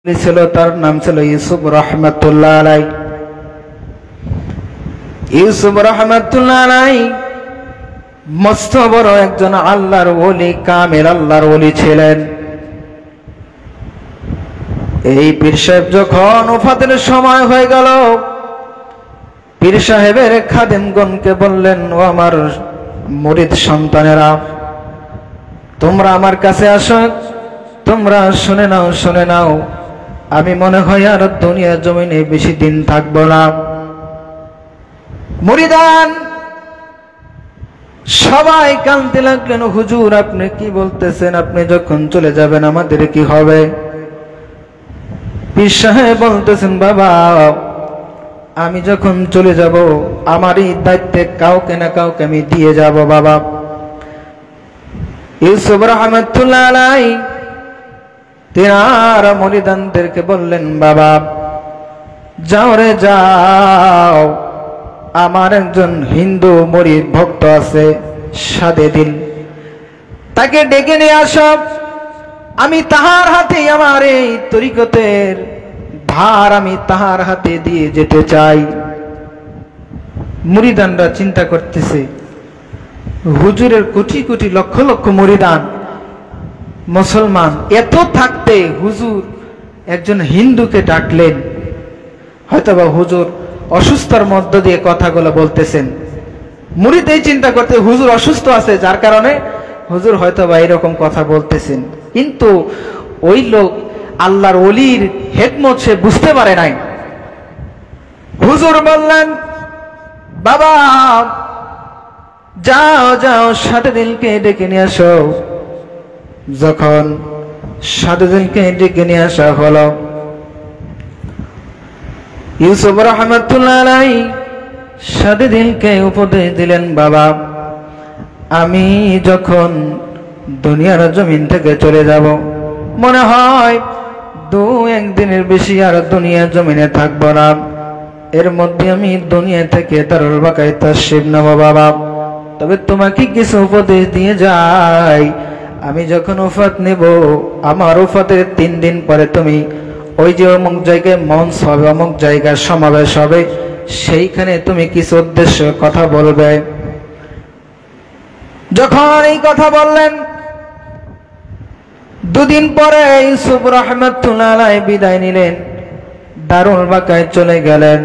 ছিল, তার নাম ছিল ইউসুফ রহমাতুল্লাহ আলাই। ইউসুফ রহমাতুল্লাহ আলাই মস্ত বড় একজন আল্লাহর ওলি, কামেল আল্লাহর ওলি ছিলেন। এই পীর সাহেব যখন ওফাতের সময় হয়ে গেল, পীর সাহেবের খাদেমগণকে বললেন, ও আমার মুরিদ সন্তানেরা, তোমরা আমার কাছে আসো, তোমরা শুনে নাও, শুনে নাও, আমি মনে হয় আর দুনিয়া জমিনে বেশি দিন থাকবো না। মুরিদান সবাই কাঁদতে লাগলেন, হুজুর আপনি কি বলতেছেন? আপনি যখন চলে যাবেন আমাদের কি হবে? পীর সাহেব বলতেছেন, বাবা আমি যখন চলে যাব আমারই দায়িত্বে কাউকে না কাউকে আমি দিয়ে যাব। বাবা ইউসুফ রহমাতুল্লাহ আলাই তিনার মুরিদানদেরকে বললেন, বাবা যাও রে যাও, আমার একজন হিন্দু মুরিদ ভক্ত আছে সাদে দিল, তাকে ডেকে নিয়ে আসো, আমি তাহার হাতে আমার এই তরিকতের ভার আমি তাহার হাতে দিয়ে যেতে চাই। মুরিদানরা চিন্তা করতেছে, হুজুরের কোটি কোটি লক্ষ লক্ষ মুরিদান মুসলমান, এত থাকতে হুজুর একজন হিন্দুকে ডাকলেন, হয়তোবা হুজুর অসুস্থর মধ্য দিয়ে কথাগুলো বলতেছেন। মুরিদ এই চিন্তা করতে হুজুর অসুস্থ আছে, যার কারণে হুজুর হয়তোবা এরকম কথা বলতেছেন। কিন্তু ওই লোক আল্লাহর ওলির হিকমত সে বুঝতে পারে নাই। হুজুর বললেন, বাবা যাও যাও সাদে দিলকে ডেকে নিয়ে আসো। যখন সাদে দিলকে ডেকে নিয়ে আসা হলো, ইউসুফ রহমাতুল্লাহ আলাই সাদে দিলকে উপদেশ দিলেন, বাবা আমি যখন দুনিয়ার জমিন থেকে চলে যাব, মনে হয় দু একদিনের বেশি আর দুনিয়ার জমিনে থাকবো না, এর মধ্যে আমি দুনিয়া থেকে দারুল বাকায় তাশরীফ নেব। বাবা তবে তোমাকে কিছু উপদেশ দিয়ে যাই, আমি যখন ওফাত নেব, আমার ওফাতের 3 দিন পরে তুমি ওই যে অমুক জায়গায় মঞ্চ হবে, অমুক জায়গায় সমাবেশ হবে, সেইখানে তুমি কিছু উদ্দেশ্য কথা বলবে। যখন এই কথা বললেন, 2 দিন পরে ইউসুফ রহমাতুল্লাহ আলাই বিদায় নিলেন, দারুল বাকায় চলে গেলেন।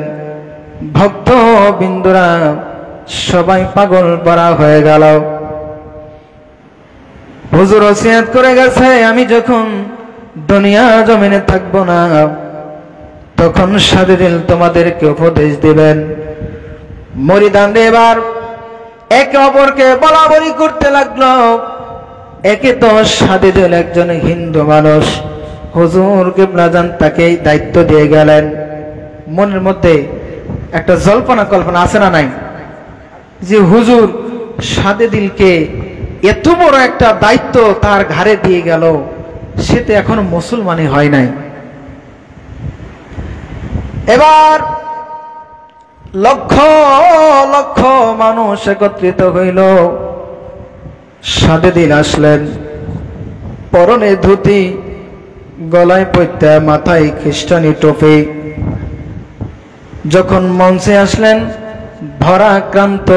ভক্ত বিন্দুরা সবাই পাগল পারা হয়ে গেল। হুজুর ওসিয়ত করে গেছে, আমি যখন দুনিয়া জমিনে থাকবো না, তখন সাদে দিল তোমাদেরকে উপদেশ দিবেন। মুরিদানরা এবার একে অপরকে বলাবলি করতে লাগলো, একে তো সাদে দিল একজন হিন্দু মানুষ, হুজুর কিবলাজান তাকে দায়িত্ব দিয়ে গেলেন। মনের মধ্যে একটা জল্পনা কল্পনা আছে না নাই, যে হুজুর সাদে দিলকে এত বড় একটা দায়িত্ব তার ঘাড়ে দিয়ে গেল, সে তো এখনো মুসলমানই হয় নাই। এবার লক্ষ লক্ষ মানুষ একত্রিত হইল, সাদে দিল আসলেন, পরনে ধুতি, গলায় পৈতা, মাথায় খ্রিস্টানি টুপি। যখন মঞ্চে আসলেন, ভরাক্রান্ত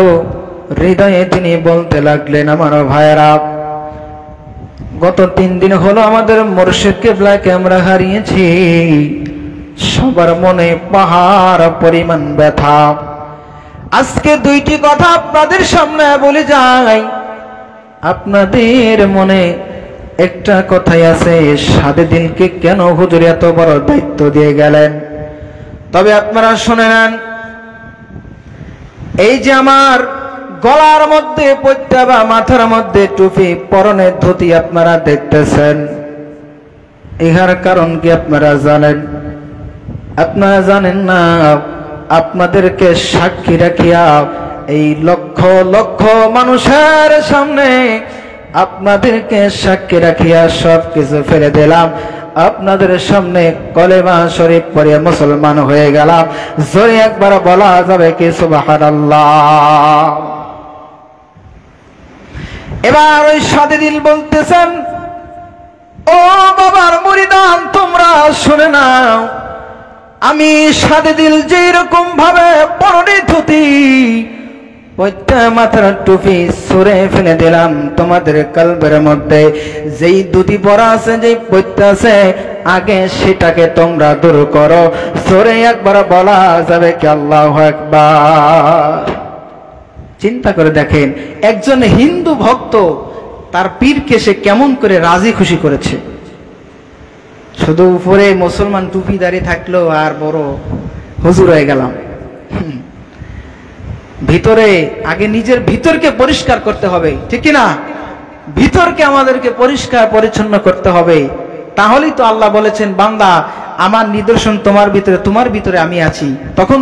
হৃদয়ে তিনি বলতে লাগলেন, আমার ভাইয়েরা, গত 3 দিন হলো আমাদের মুর্শিদ কিবলাকে আমরা হারিয়েছি, সবার মনে পাহাড় পরিমাণ ব্যথা। আজকে 2টি কথা আপনাদের সামনে বলে যাই। আপনাদের মনে একটা কথাই আছে, সাদে দিলকে কেন হুজুর এত বড় দায়িত্ব দিয়ে গেলেন? তবে আপনারা শুনে নেন, এই যে আমার গলার মধ্যে পৈতা বা মাথার মধ্যে টুপি, পরনে ধুতি আপনারা দেখতেছেন, ইহার কারণ কি আপনারা জানেন? আপনারা জানেন না? আপনাদেরকে সাক্ষী রাখিয়া এই লক্ষ লক্ষ মানুষের সামনে আপনাদেরকে সাক্ষী রাখিয়া সব কিছু ফেলে দিলাম, আপনাদের সামনে কলেমা শরীফ পড়ে মুসলমান হয়ে গেলাম। জোরে একবার বলা যাবে কি সুবহানাল্লাহ? এবার ওই সাদে দিল বলতেছেন, ও বাবার মুরিদান, তোমরা শুনে নাও, আমি সাদে দিল যেই রকম ভাবে পরনে ধুতি ওইটা মাথার টুপি সরে ফেলে দিলাম, তোমাদের কলবের মধ্যে যেই ধুতি পরা আছে, যেই পৈত্যা আছে, আগে সেটাকে তোমরা দূর করো। সরে একবার বলা যাবে কি আল্লাহু আকবার? চিন্তা করে দেখেন, একজন হিন্দু ভক্ত তার পীরকে সে কেমন করে রাজি খুশি করেছে। শুধু উপরে মুসলমান টুপি দাঁড়িয়ে থাকলো আর বড় হুজুর হয়ে গেলাম। ভিতরে আগে নিজের ভিতরকে পরিষ্কার করতে হবে, ঠিক কি না? ভিতরকে আমাদেরকে পরিষ্কার পরিচ্ছন্ন করতে হবে। তাহলেই তো আল্লাহ বলেছেন, বান্দা আমার নিদর্শন তোমার ভিতরে, তোমার ভিতরে আমি আছি, তখন